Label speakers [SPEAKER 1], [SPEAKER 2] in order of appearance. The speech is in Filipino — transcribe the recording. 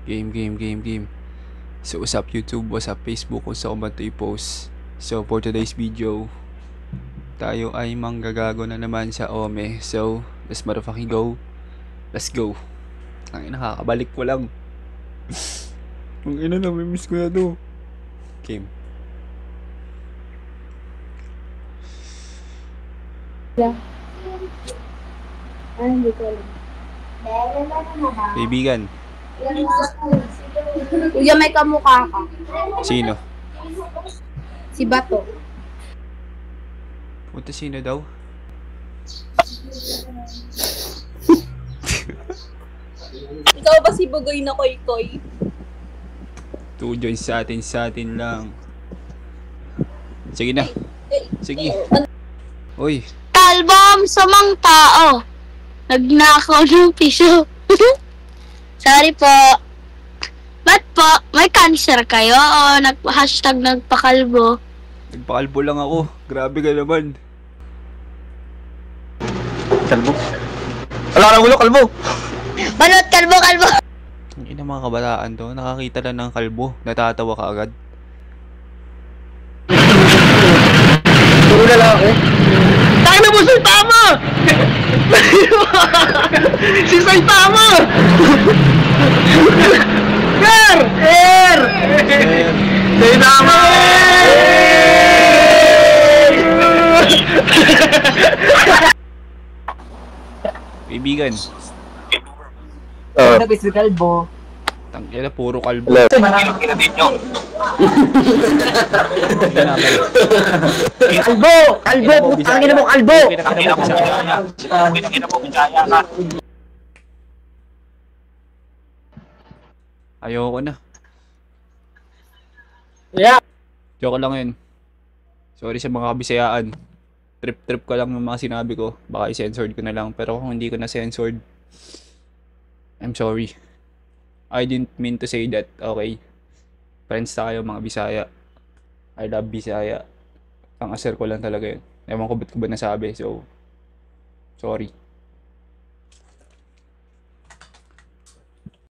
[SPEAKER 1] Game. So, what's up YouTube, what's up Facebook, kung saan ko ba ito i-post. So, for today's video, tayo ay manggagago na naman sa Ome. So, let's motherfucking go. Let's go. Ang nakakabalik ko lang. Ang ina na, miss ko na to. Game.
[SPEAKER 2] Hindi ko alam.
[SPEAKER 1] Kaibigan,
[SPEAKER 2] Kuya, may kamukha ka.
[SPEAKER 1] sino?
[SPEAKER 2] Si Bato.
[SPEAKER 1] Punta sino daw?
[SPEAKER 2] Ikaw ba si Bugoy na koy-koy?
[SPEAKER 1] To join sa atin lang. Sige na. Sige. Uy,
[SPEAKER 3] Kalbom samang tao. Nagnakaw ng piso. Sorry po. Ba't po? May cancer kayo o hashtag nagpakalbo?
[SPEAKER 1] nagpakalbo lang ako. Grabe ka naman.
[SPEAKER 4] Kalbo. Wala ka ng ulo, kalbo!
[SPEAKER 3] Balot, kalbo!
[SPEAKER 1] Ang ina mga kabataan to, nakakita lang ng kalbo, natatawa ka agad.
[SPEAKER 4] Puro lalaki. Tayo na mo, Saitama! Si Saitama! Saitama!
[SPEAKER 1] Kaibigan,
[SPEAKER 4] Ano ba si kalbo?
[SPEAKER 1] tangina puro kalbo.
[SPEAKER 4] Kalbo! Kalbo! Putangin mo, kalbo!
[SPEAKER 1] Ayoko na.
[SPEAKER 4] Yeah!
[SPEAKER 1] Joke lang yun. Sorry sa mga kabisayaan. Trip ko lang ng mga sinabi ko. Baka i-censored ko na lang. Pero kung hindi ko na censored, I'm sorry. I didn't mean to say that, okay? Friends tayo mga Bisaya. I love Bisaya. Ang aser ko lang talaga yun. Ewan ko ba't ko ba nasabi. So, sorry.